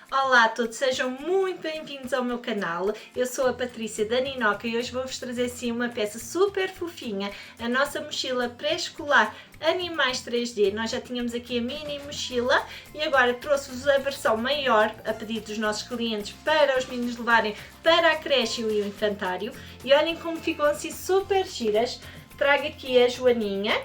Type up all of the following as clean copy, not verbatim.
Olá a todos, sejam muito bem-vindos ao meu canal. Eu sou a Patrícia da Ninoca e hoje vou-vos trazer sim uma peça super fofinha, a nossa mochila pré-escolar Animais 3D. Nós já tínhamos aqui a mini mochila e agora trouxe-vos a versão maior a pedido dos nossos clientes para os meninos levarem para a creche e o infantário. E olhem como ficam assim super giras. Trago aqui a Joaninha,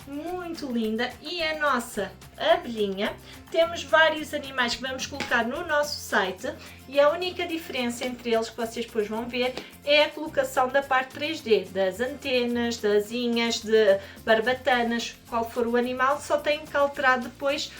muito linda, e a nossa abelhinha. Temos vários animais que vamos colocar no nosso site e a única diferença entre eles que vocês depois vão ver é a colocação da parte 3D, das antenas, das asinhas, de barbatanas, qual for o animal, só tem que alterar depois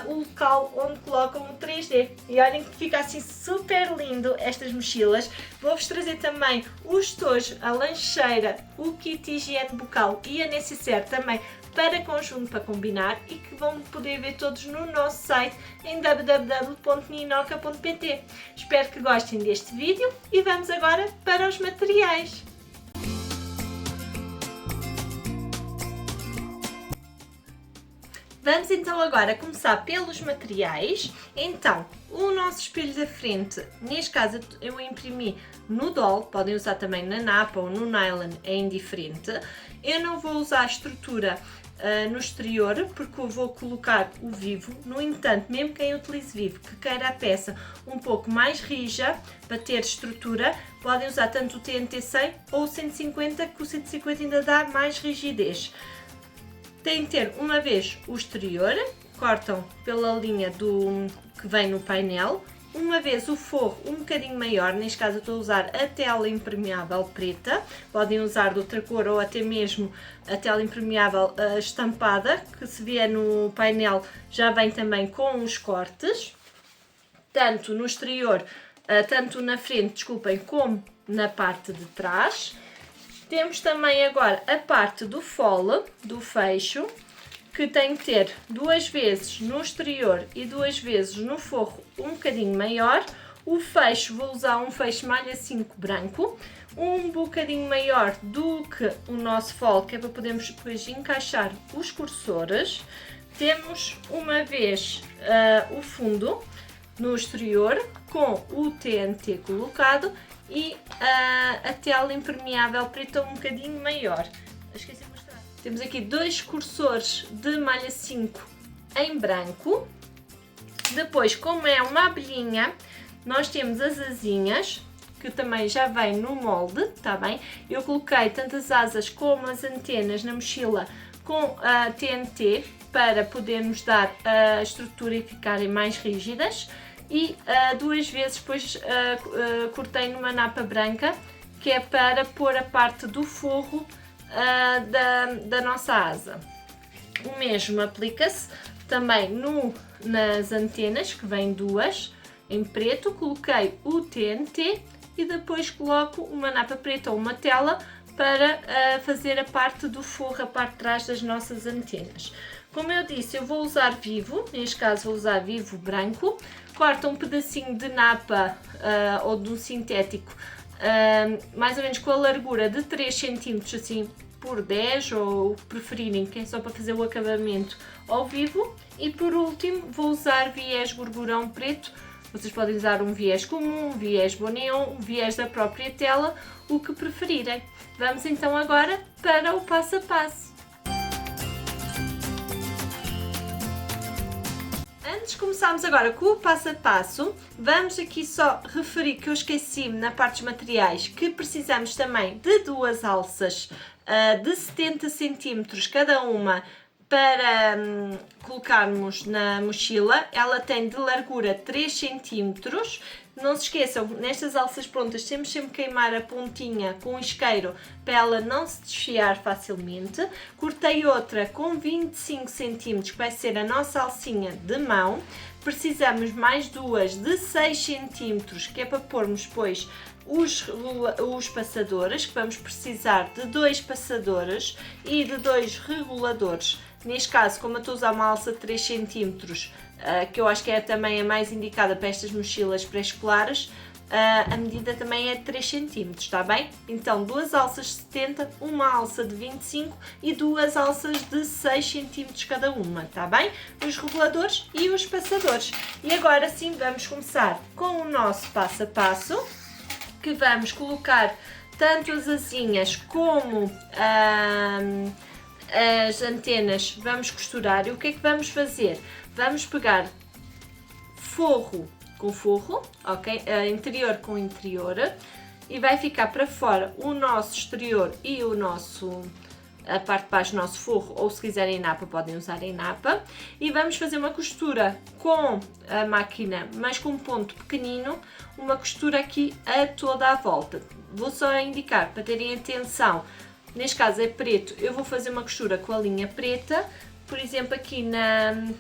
o local onde colocam o 3D. E olhem que fica assim super lindo estas mochilas. Vou-vos trazer também os tojos, a lancheira, o kit higiene bucal e a necessaire também para conjunto para combinar e que vão poder ver todos no nosso site em www.ninoca.pt. Espero que gostem deste vídeo e vamos agora para os materiais. Vamos então agora começar pelos materiais. Então, o nosso espelho da frente, neste caso eu imprimi no doll, podem usar também na napa ou no nylon, é indiferente. Eu não vou usar a estrutura no exterior porque eu vou colocar o vivo. No entanto, mesmo quem utilize vivo, que queira a peça um pouco mais rija para ter estrutura, podem usar tanto o TNT 100 ou o 150, que o 150 ainda dá mais rigidez. Tem que ter uma vez o exterior, cortam pela linha que vem no painel, uma vez o forro um bocadinho maior, neste caso eu estou a usar a tela impermeável preta, podem usar de outra cor ou até mesmo a tela impermeável estampada, que se vier no painel já vem também com os cortes, tanto no exterior, tanto na frente, desculpem, como na parte de trás. Temos também agora a parte do fole, do fecho, que tem que ter duas vezes no exterior e duas vezes no forro um bocadinho maior. O fecho, vou usar um fecho malha 5 branco, um bocadinho maior do que o nosso fole, que é para podermos depois encaixar os cursores. Temos uma vez o fundo no exterior com o TNT colocado e a tela impermeável preta um bocadinho maior. Esqueci de mostrar. Temos aqui dois cursores de malha 5 em branco. Depois, como é uma abelhinha, nós temos as asinhas, que também já vem no molde, está bem? Eu coloquei tanto as asas como as antenas na mochila com a TNT para podermos dar a estrutura e ficarem mais rígidas. E duas vezes depois cortei numa napa branca, que é para pôr a parte do forro da nossa asa. O mesmo aplica-se também nas antenas, que vêm duas em preto. Coloquei o TNT e depois coloco uma napa preta ou uma tela para fazer a parte do forro, a parte de trás das nossas antenas. Como eu disse, eu vou usar vivo, neste caso vou usar vivo branco. Corta um pedacinho de napa ou de um sintético, mais ou menos com a largura de 3 cm, assim por 10, ou o que preferirem, que é só para fazer o acabamento ao vivo. E por último vou usar viés gorgurão preto. Vocês podem usar um viés comum, um viés boneon, um viés da própria tela, o que preferirem. Vamos então agora para o passo a passo. Antes de começarmos agora com o passo a passo, vamos aqui só referir que eu esqueci-me na parte dos materiais que precisamos também de duas alças de 70 cm cada uma para colocarmos na mochila. Ela tem de largura 3 cm. Não se esqueçam, nestas alças prontas temos sempre que queimar a pontinha com o isqueiro para ela não se desfiar facilmente. Cortei outra com 25 cm, que vai ser a nossa alcinha de mão. Precisamos mais duas de 6 cm, que é para pormos depois os passadores, que vamos precisar de 2 passadores e de 2 reguladores. Neste caso, como eu estou a usar uma alça de 3 cm, que eu acho que é também a mais indicada para estas mochilas pré-escolares, a medida também é de 3 cm, está bem? Então 2 alças de 70, uma alça de 25 e 2 alças de 6 cm cada uma, está bem? Os reguladores e os passadores. E agora sim vamos começar com o nosso passo a passo, que vamos colocar tanto as asinhas como as antenas, vamos costurar. E o que é que vamos fazer? Vamos pegar forro com forro, ok? Interior com interior, e vai ficar para fora o nosso exterior e a parte de baixo do nosso forro, ou se quiserem em napa podem usar em napa, e vamos fazer uma costura com a máquina, mas com um ponto pequenino, uma costura aqui a toda a volta. Vou só indicar para terem atenção, neste caso é preto, eu vou fazer uma costura com a linha preta. Por exemplo, aqui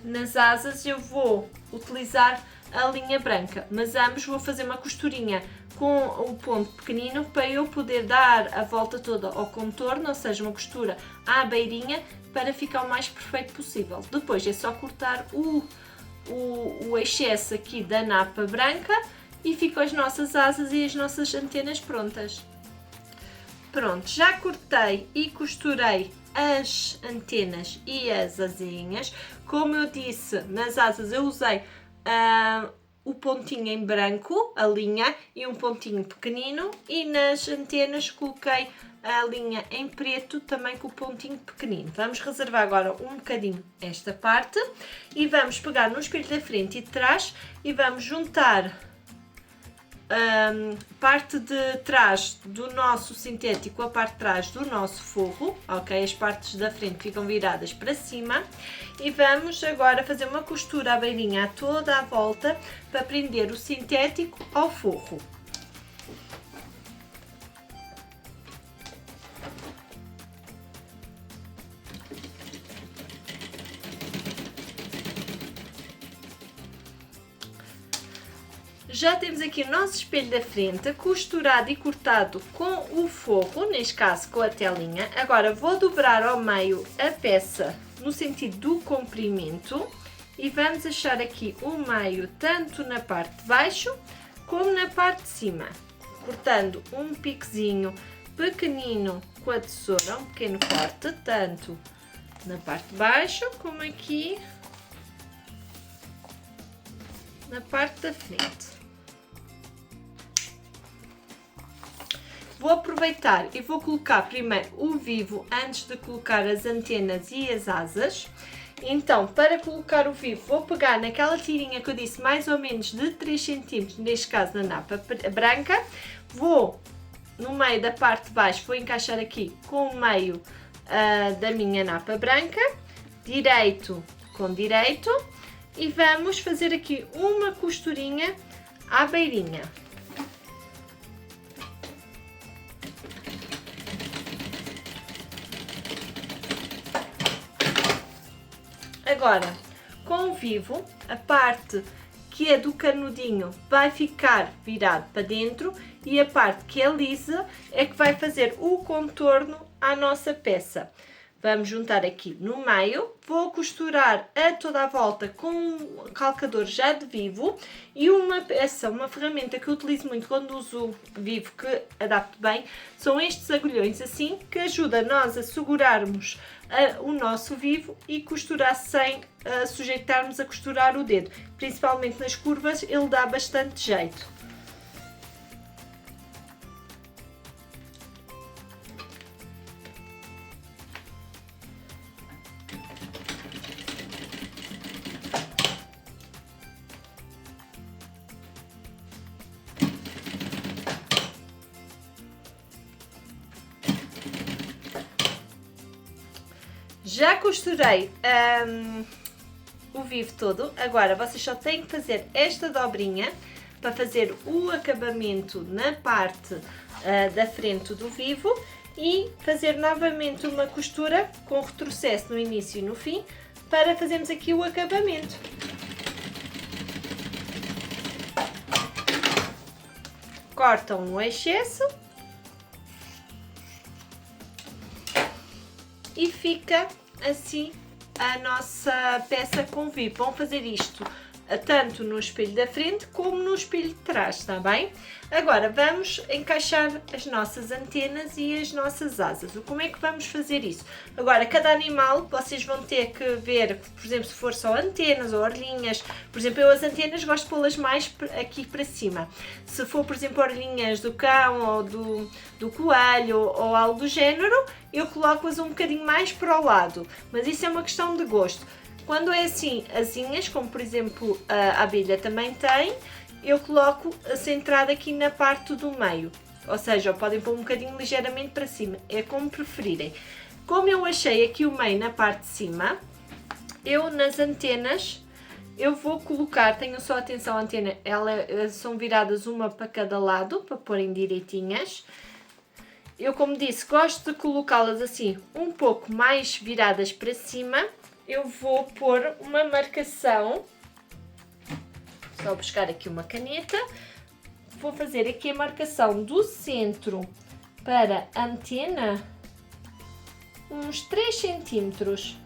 nas asas eu vou utilizar a linha branca, mas ambos vou fazer uma costurinha com o ponto pequenino para eu poder dar a volta toda ao contorno, ou seja, uma costura à beirinha para ficar o mais perfeito possível. Depois é só cortar o excesso aqui da napa branca e ficam as nossas asas e as nossas antenas prontas. Pronto, já cortei e costurei as antenas e as asinhas. Como eu disse, nas asas eu usei o pontinho em branco, a linha, e um pontinho pequenino, e nas antenas coloquei a linha em preto, também com o pontinho pequenino. Vamos reservar agora um bocadinho esta parte e vamos pegar no espelho da frente e de trás e vamos juntar parte de trás do nosso sintético, a parte de trás do nosso forro, ok? As partes da frente ficam viradas para cima e vamos agora fazer uma costura à beirinha a toda a volta para prender o sintético ao forro. Já temos aqui o nosso espelho da frente costurado e cortado com o forro, neste caso com a telinha. Agora vou dobrar ao meio a peça no sentido do comprimento e vamos achar aqui o meio tanto na parte de baixo como na parte de cima, cortando um piquezinho pequenino com a tesoura, um pequeno corte, tanto na parte de baixo como aqui na parte da frente. Vou aproveitar e vou colocar primeiro o vivo antes de colocar as antenas e as asas. Então, para colocar o vivo, vou pegar naquela tirinha que eu disse, mais ou menos de 3 cm, neste caso na napa branca. Vou, no meio da parte de baixo, vou encaixar aqui com o meio da minha napa branca, direito com direito, e vamos fazer aqui uma costurinha à beirinha. Agora, com o vivo, a parte que é do canudinho vai ficar virado para dentro e a parte que é lisa é que vai fazer o contorno à nossa peça. Vamos juntar aqui no meio, vou costurar a toda a volta com um calcador já de vivo e uma ferramenta que eu utilizo muito quando uso vivo, que adapto bem, são estes agulhões assim, que ajuda nós a segurarmos o nosso vivo e costurar sem sujeitarmos a costurar o dedo. Principalmente nas curvas ele dá bastante jeito. Já costurei o vivo todo, agora vocês só têm que fazer esta dobrinha para fazer o acabamento na parte da frente do vivo e fazer novamente uma costura com retrocesso no início e no fim para fazermos aqui o acabamento. Cortam o excesso e fica assim a nossa peça com vivo. Vão fazer isto tanto no espelho da frente como no espelho de trás, está bem? Agora vamos encaixar as nossas antenas e as nossas asas. Como é que vamos fazer isso? Agora, cada animal vocês vão ter que ver, por exemplo, se for só antenas ou orelhinhas. Por exemplo, eu as antenas gosto de pô-las mais aqui para cima. Se for, por exemplo, orelhinhas do cão ou do coelho ou algo do género, eu coloco-as um bocadinho mais para o lado. Mas isso é uma questão de gosto. Quando é assim, asinhas, como por exemplo a abelha também tem, eu coloco centrado aqui na parte do meio. Ou seja, podem pôr um bocadinho ligeiramente para cima, é como preferirem. Como eu achei aqui o meio na parte de cima, eu nas antenas, eu vou colocar, tenham só atenção, a antena, elas são viradas uma para cada lado, para porem direitinhas. Eu, como disse, gosto de colocá-las assim, um pouco mais viradas para cima. Eu vou pôr uma marcação, só buscar aqui uma caneta, vou fazer aqui a marcação do centro para a antena, uns 3 centímetros.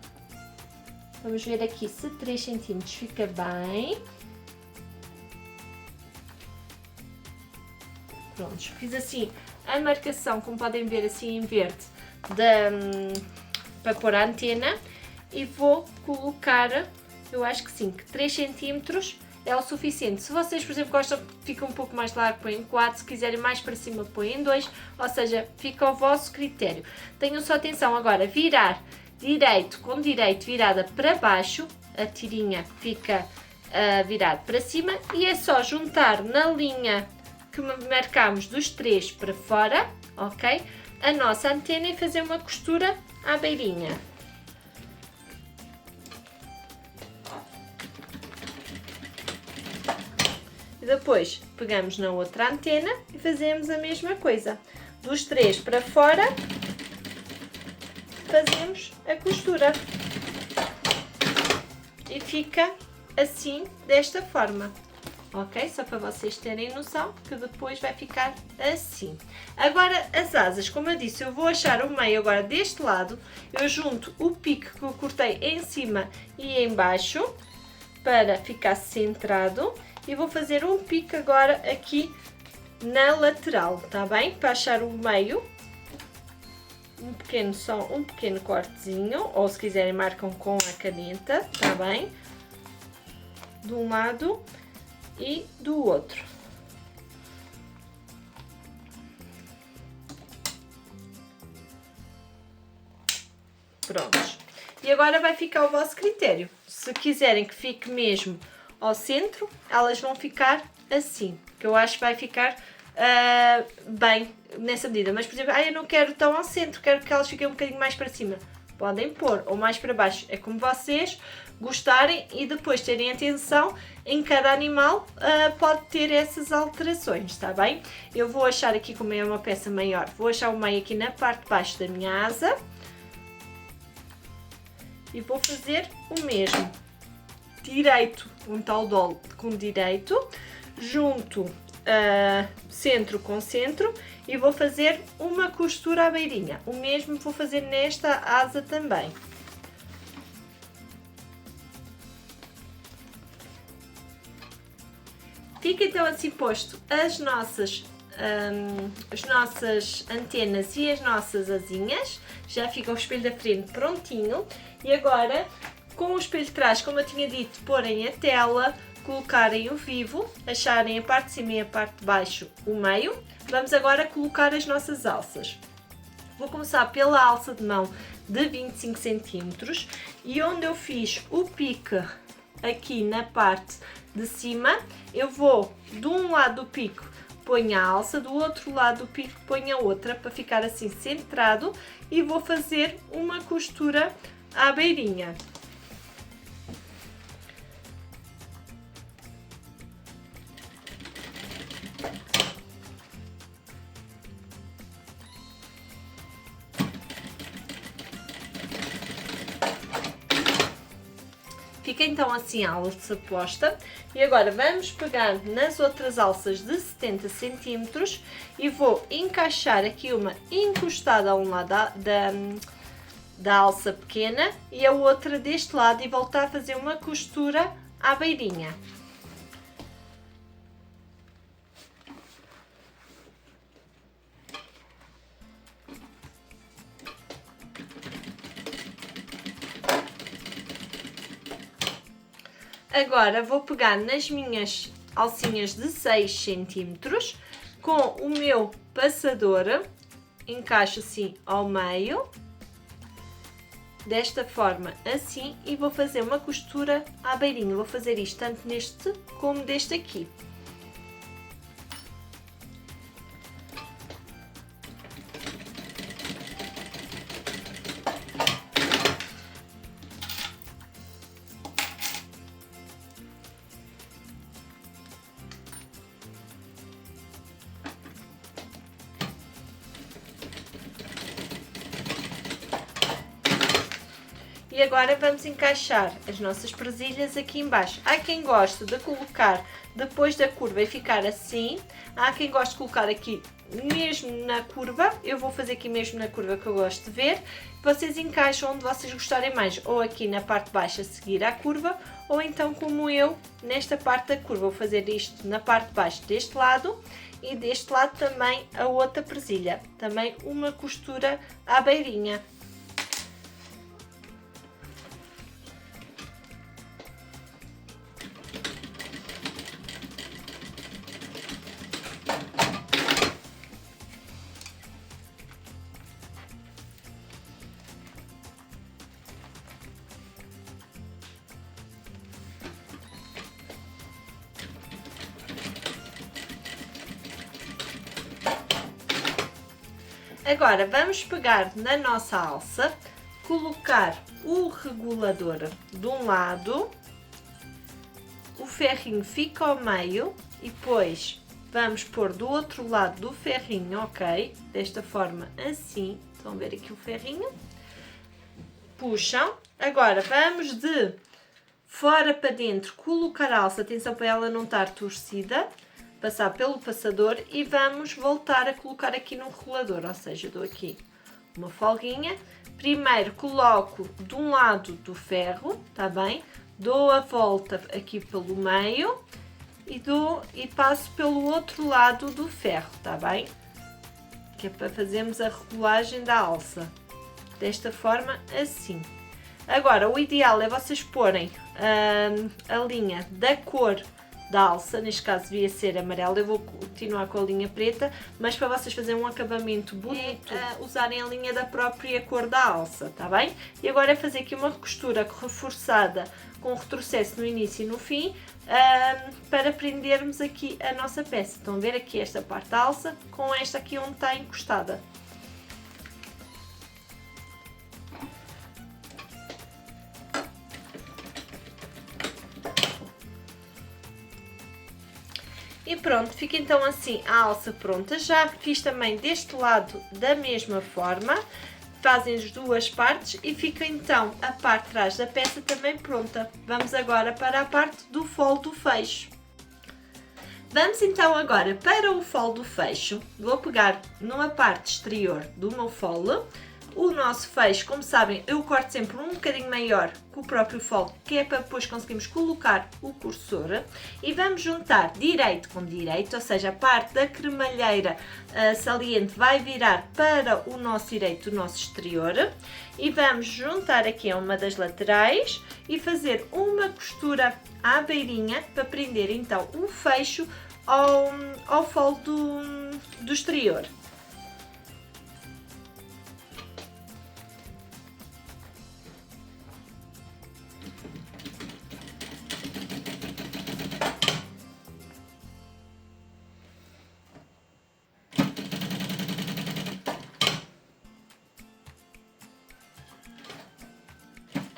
Vamos ver aqui se 3 centímetros fica bem. Pronto, fiz assim a marcação, como podem ver assim em verde, para pôr a antena. E vou colocar, eu acho que sim, que 3 centímetros é o suficiente. Se vocês, por exemplo, gostam que fica um pouco mais largo, põem 4, se quiserem mais para cima, põem 2, ou seja, fica ao vosso critério. Tenham só atenção agora, virar direito com direito virada para baixo, a tirinha fica virada para cima e é só juntar na linha que marcamos dos 3 para fora, ok? A nossa antena e fazer uma costura à beirinha. Depois pegamos na outra antena e fazemos a mesma coisa. Dos 3 para fora, fazemos a costura. E fica assim, desta forma. Ok? Só para vocês terem noção que depois vai ficar assim. Agora as asas, como eu disse, eu vou achar o meio agora deste lado. Eu junto o pique que eu cortei em cima e em baixo para ficar centrado. E vou fazer um pique agora aqui na lateral, tá bem? Para achar o meio, só um pequeno cortezinho, ou se quiserem marcam com a caneta, tá bem? De um lado e do outro. Prontos. E agora vai ficar ao vosso critério. Se quiserem que fique mesmo ao centro, elas vão ficar assim, que eu acho que vai ficar bem nessa medida. Mas, por exemplo, eu não quero tão ao centro, quero que elas fiquem um bocadinho mais para cima. Podem pôr, ou mais para baixo, é como vocês gostarem e depois terem atenção, em cada animal pode ter essas alterações, está bem? Eu vou achar aqui, como é uma peça maior, vou achar o meio aqui na parte de baixo da minha asa e vou fazer o mesmo. Direito, um tal dolo com direito, junto centro com centro e vou fazer uma costura à beirinha. O mesmo vou fazer nesta asa também. Fica então assim posto as nossas antenas e as nossas asinhas. Já fica o espelho da frente prontinho e agora, com o espelho de trás, como eu tinha dito, porem a tela, colocarem o vivo, acharem a parte de cima e a parte de baixo o meio. Vamos agora colocar as nossas alças. Vou começar pela alça de mão de 25 cm e onde eu fiz o pique aqui na parte de cima, eu vou de um lado do pico ponho a alça, do outro lado do pico ponho a outra para ficar assim centrado e vou fazer uma costura à beirinha. Fica então assim a alça posta e agora vamos pegar nas outras alças de 70 cm e vou encaixar aqui uma encostada a um lado da alça pequena e a outra deste lado e voltar a fazer uma costura à beirinha. Agora vou pegar nas minhas alcinhas de 6 cm, com o meu passador, encaixo assim ao meio, desta forma assim, e vou fazer uma costura à beirinha. Vou fazer isto tanto neste como deste aqui. E agora vamos encaixar as nossas presilhas aqui embaixo. Há quem goste de colocar depois da curva e ficar assim. Há quem goste de colocar aqui mesmo na curva. Eu vou fazer aqui mesmo na curva que eu gosto de ver. Vocês encaixam onde vocês gostarem mais. Ou aqui na parte de baixo a seguir à curva. Ou então como eu, nesta parte da curva. Vou fazer isto na parte de baixo deste lado. E deste lado também a outra presilha. Também uma costura à beirinha. Agora vamos pegar na nossa alça, colocar o regulador de um lado, o ferrinho fica ao meio e depois vamos pôr do outro lado do ferrinho, ok? Desta forma assim, estão a ver aqui o ferrinho? Puxam. Agora vamos de fora para dentro colocar a alça, atenção para ela não estar torcida. Passar pelo passador e vamos voltar a colocar aqui no regulador, ou seja, dou aqui uma folguinha. Primeiro coloco de um lado do ferro, tá bem? Dou a volta aqui pelo meio e passo pelo outro lado do ferro, tá bem? Que é para fazermos a regulagem da alça. Desta forma, assim. Agora, o ideal é vocês porem a linha da cor da alça, neste caso devia ser amarela, eu vou continuar com a linha preta, mas para vocês fazerem um acabamento bonito, usarem a linha da própria cor da alça, tá bem? E agora é fazer aqui uma costura reforçada com retrocesso no início e no fim, para prendermos aqui a nossa peça. Estão a ver aqui esta parte da alça com esta aqui onde está encostada. E pronto, fica então assim a alça pronta. Já fiz também deste lado da mesma forma. Fazem as duas partes e fica então a parte de trás da peça também pronta. Vamos agora para a parte do fole do fecho. Vamos então agora para o fole do fecho. Vou pegar numa parte exterior do meu fole. O nosso fecho, como sabem, eu corto sempre um bocadinho maior que o próprio fole, que é para depois conseguirmos colocar o cursor. E vamos juntar direito com direito, ou seja, a parte da cremalheira saliente vai virar para o nosso direito, o nosso exterior. E vamos juntar aqui a uma das laterais e fazer uma costura à beirinha para prender então o fecho ao fole do exterior.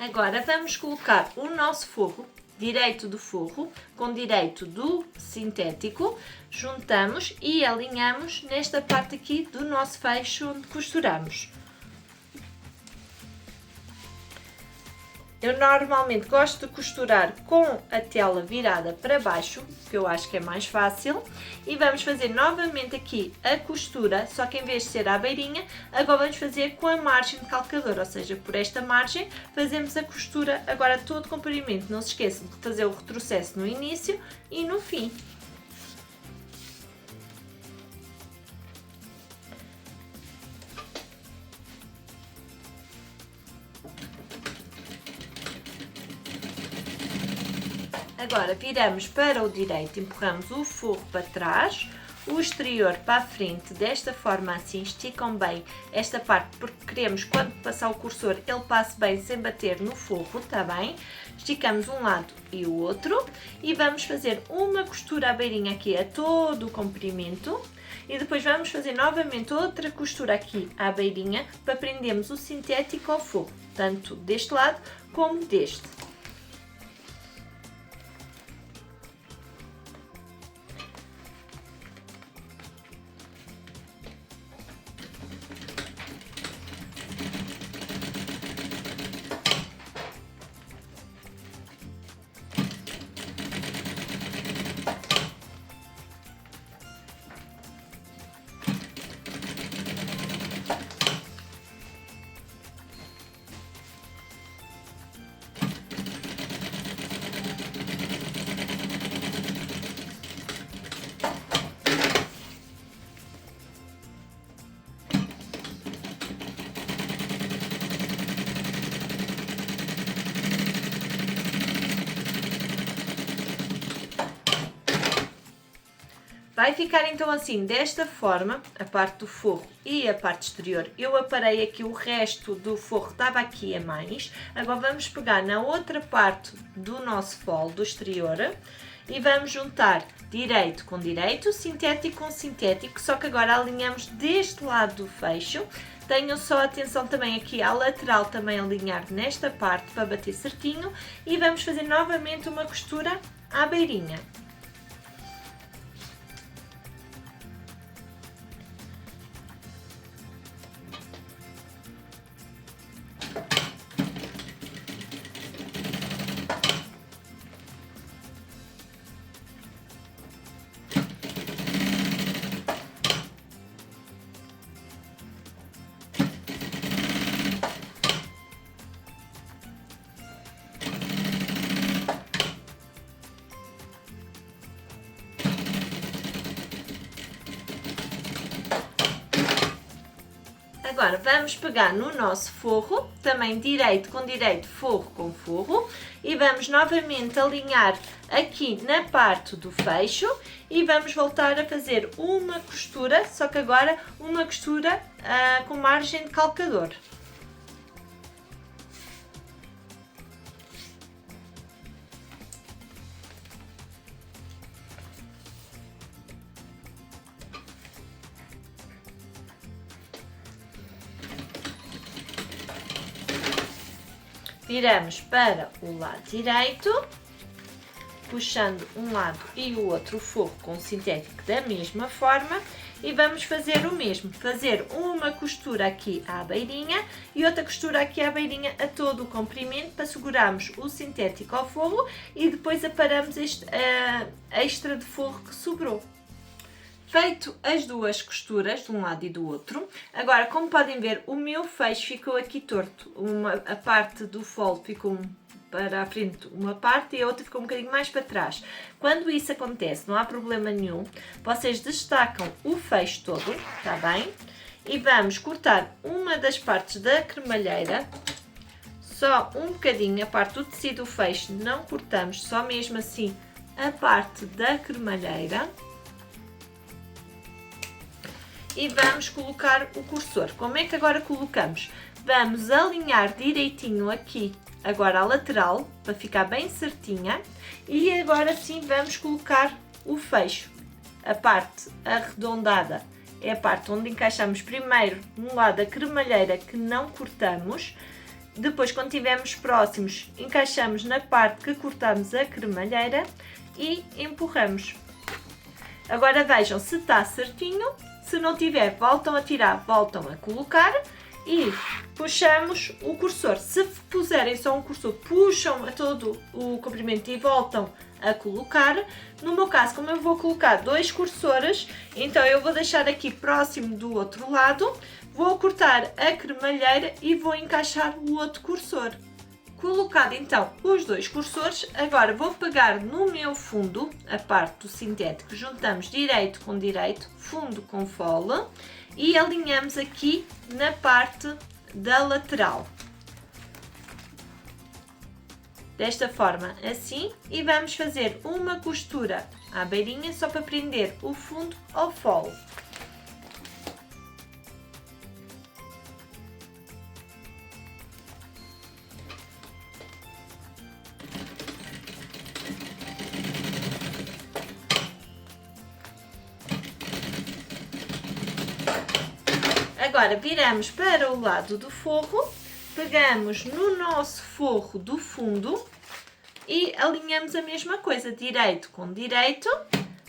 Agora vamos colocar o nosso forro, direito do forro com direito do sintético, juntamos e alinhamos nesta parte aqui do nosso fecho onde costuramos. Eu normalmente gosto de costurar com a tela virada para baixo, que eu acho que é mais fácil. E vamos fazer novamente aqui a costura, só que em vez de ser à beirinha, agora vamos fazer com a margem de calcador, ou seja, por esta margem fazemos a costura agora todo o comprimento. Não se esqueçam de fazer o retrocesso no início e no fim. Agora viramos para o direito, empurramos o forro para trás, o exterior para a frente, desta forma assim, esticam bem esta parte, porque queremos quando passar o cursor ele passe bem sem bater no forro, está bem? Esticamos um lado e o outro e vamos fazer uma costura à beirinha aqui a todo o comprimento e depois vamos fazer novamente outra costura aqui à beirinha para prendermos o sintético ao forro, tanto deste lado como deste. Vai ficar então assim, desta forma, a parte do forro e a parte exterior. Eu aparei aqui o resto do forro, estava aqui a mais. Agora vamos pegar na outra parte do nosso fole, do exterior, e vamos juntar direito com direito, sintético com sintético, só que agora alinhamos deste lado do fecho. Tenham só atenção também aqui à lateral, também alinhar nesta parte para bater certinho. E vamos fazer novamente uma costura à beirinha. Agora vamos pegar no nosso forro, também direito com direito, forro com forro, e vamos novamente alinhar aqui na parte do fecho e vamos voltar a fazer uma costura, só que agora uma costura com margem de calcador. Viramos para o lado direito, puxando um lado e o outro o forro com o sintético da mesma forma e vamos fazer o mesmo, fazer uma costura aqui à beirinha e outra costura aqui à beirinha a todo o comprimento para segurarmos o sintético ao forro e depois aparamos este extra de forro que sobrou. Feito as duas costuras de um lado e do outro, agora como podem ver o meu fecho ficou aqui torto, a parte do fole ficou para a frente uma parte e a outra ficou um bocadinho mais para trás. Quando isso acontece não há problema nenhum, vocês destacam o fecho todo, está bem? E vamos cortar uma das partes da cremalheira, só um bocadinho, a parte do tecido do fecho não cortamos, só mesmo assim a parte da cremalheira. E vamos colocar o cursor. Como é que agora colocamos? Vamos alinhar direitinho aqui, agora a lateral, para ficar bem certinha. E agora sim vamos colocar o fecho. A parte arredondada é a parte onde encaixamos primeiro no lado a cremalheira que não cortamos. Depois, quando estivermos próximos, encaixamos na parte que cortamos a cremalheira e empurramos. Agora vejam se está certinho. Se não tiver, voltam a tirar, voltam a colocar e puxamos o cursor. Se puserem só um cursor, puxam a todo o comprimento e voltam a colocar. No meu caso, como eu vou colocar 2 cursores, então eu vou deixar aqui próximo do outro lado, vou cortar a cremalheira e vou encaixar o outro cursor. Colocado então os 2 cursores, agora vou pegar no meu fundo, a parte do sintético, juntamos direito com direito, fundo com fole e alinhamos aqui na parte da lateral. Desta forma, assim, e vamos fazer uma costura à beirinha só para prender o fundo ao fole. Agora viramos para o lado do forro, pegamos no nosso forro do fundo e alinhamos a mesma coisa, direito com direito,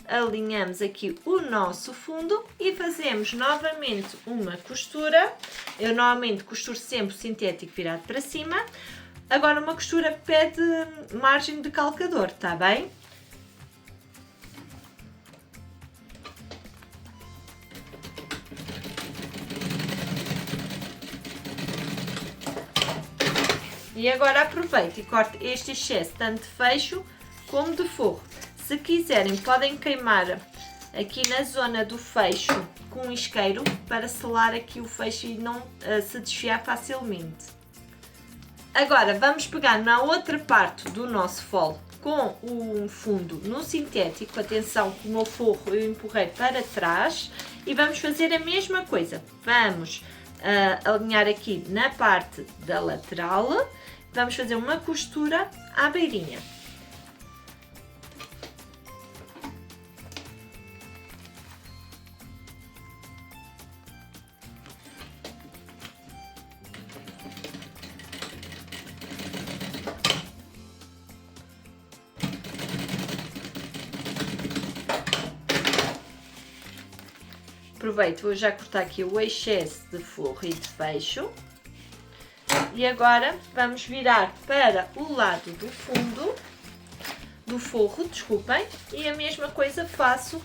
alinhamos aqui o nosso fundo e fazemos novamente uma costura. Eu normalmente costuro sempre o sintético virado para cima, agora uma costura pede margem de calcador, tá bem? E agora aproveito e corto este excesso tanto de fecho como de forro. Se quiserem podem queimar aqui na zona do fecho com um isqueiro para selar aqui o fecho e não se desfiar facilmente. Agora vamos pegar na outra parte do nosso fole com o fundo no sintético, atenção que o meu forro eu empurrei para trás e vamos fazer a mesma coisa. Vamos alinhar aqui na parte da lateral, vamos fazer uma costura à beirinha. Aproveito, vou já cortar aqui o excesso de forro e de fecho. E agora vamos virar para o lado do fundo, do forro, desculpem, e a mesma coisa faço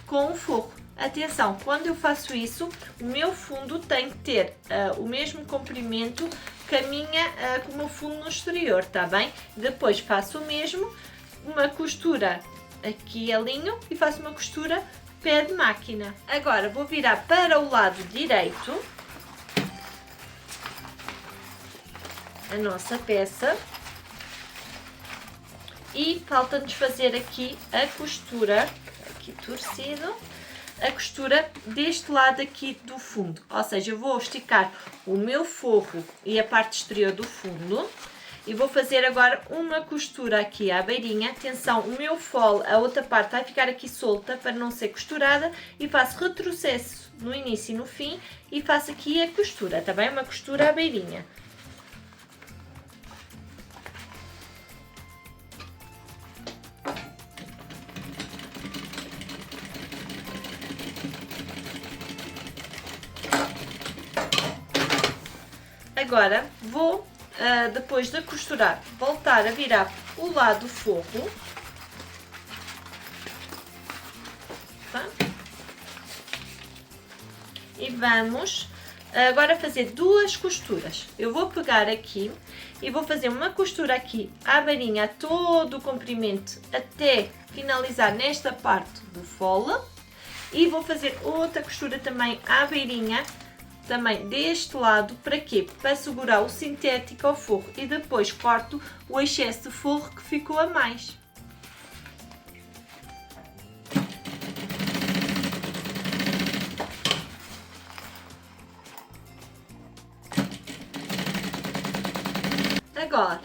com o forro. Atenção, quando eu faço isso, o meu fundo tem que ter o mesmo comprimento que que o meu fundo no exterior, tá bem? Depois faço o mesmo, uma costura aqui alinho e faço uma costura pé de máquina. Agora vou virar para o lado direito a nossa peça e falta-nos fazer aqui a costura, aqui torcido, a costura deste lado aqui do fundo, ou seja, eu vou esticar o meu forro e a parte exterior do fundo e vou fazer agora uma costura aqui à beirinha. Atenção, o meu fole, a outra parte vai ficar aqui solta para não ser costurada e faço retrocesso no início e no fim e faço aqui a costura, tá bem? Uma costura à beirinha. Agora vou, depois de costurar, voltar a virar o lado do forro. Tá? E vamos agora fazer 2 costuras. Eu vou pegar aqui e vou fazer uma costura aqui à beirinha, a todo o comprimento, até finalizar nesta parte do fole. E vou fazer outra costura também à beirinha, também deste lado, para quê? Para segurar o sintético ao forro e depois corto o excesso de forro que ficou a mais. Agora,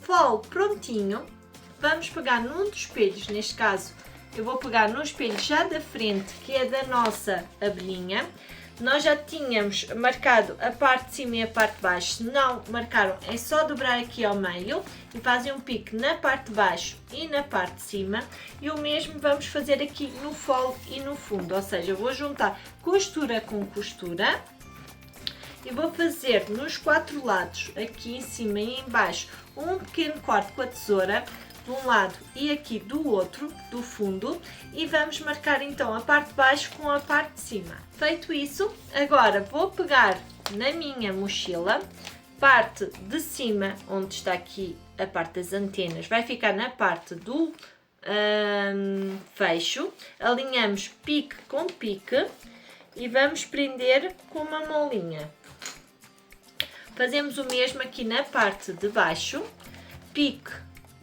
fole prontinho, vamos pegar num dos espelhos, neste caso eu vou pegar no espelho já da frente, que é da nossa abelhinha. Nós já tínhamos marcado a parte de cima e a parte de baixo. Se não marcaram, é só dobrar aqui ao meio e fazem um pique na parte de baixo e na parte de cima. E o mesmo vamos fazer aqui no fole e no fundo, ou seja, eu vou juntar costura com costura e vou fazer nos 4 lados, aqui em cima e em baixo, um pequeno corte com a tesoura, de um lado e aqui do outro, do fundo, e vamos marcar então a parte de baixo com a parte de cima. Feito isso, agora vou pegar na minha mochila, parte de cima, onde está aqui a parte das antenas, vai ficar na parte do fecho, alinhamos pique com pique e vamos prender com uma molinha. Fazemos o mesmo aqui na parte de baixo, pique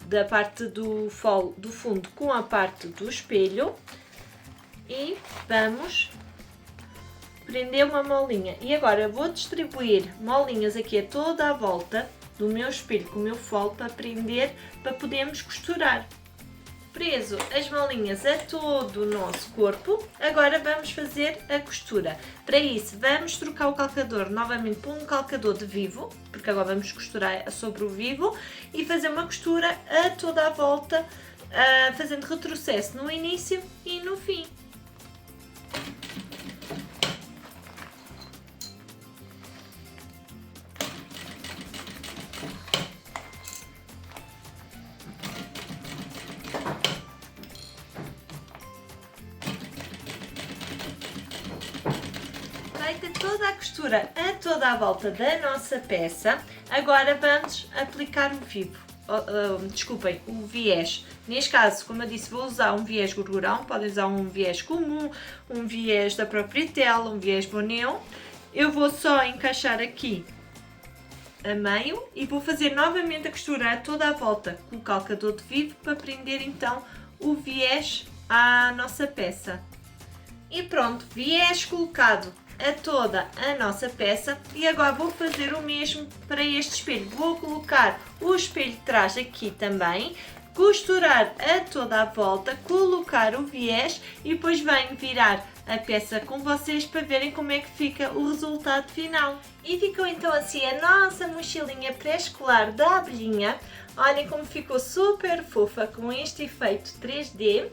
da parte do fundo com a parte do espelho e vamos prender uma molinha. E agora vou distribuir molinhas aqui a toda a volta do meu espelho com o meu fole para prender, para podermos costurar. Preso as molinhas a todo o nosso corpo, agora vamos fazer a costura. Para isso vamos trocar o calcador novamente por um calcador de vivo, porque agora vamos costurar sobre o vivo e fazer uma costura a toda a volta, fazendo retrocesso no início e no fim. Feita toda a costura a toda a volta da nossa peça, agora vamos aplicar o vivo, o viés. Neste caso, como eu disse, vou usar um viés gorgurão, podem usar um viés comum, um viés da própria tela, um viés bonéon. Eu vou só encaixar aqui a meio e vou fazer novamente a costura a toda a volta com o calcador de vivo para prender então o viés à nossa peça. E pronto, viés colocado a toda a nossa peça e agora vou fazer o mesmo para este espelho. Vou colocar o espelho de trás aqui também, costurar a toda a volta, colocar o viés e depois venho virar a peça com vocês para verem como é que fica o resultado final. E ficou então assim a nossa mochilinha pré-escolar da abelhinha. Olhem como ficou super fofa com este efeito 3D.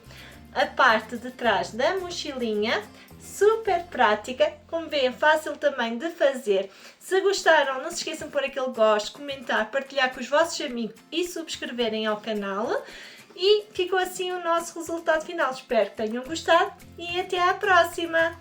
A parte de trás da mochilinha, super prática, como veem, fácil também de fazer. Se gostaram, não se esqueçam de pôr aquele gosto, comentar, partilhar com os vossos amigos e subscreverem ao canal. E ficou assim o nosso resultado final. Espero que tenham gostado e até à próxima!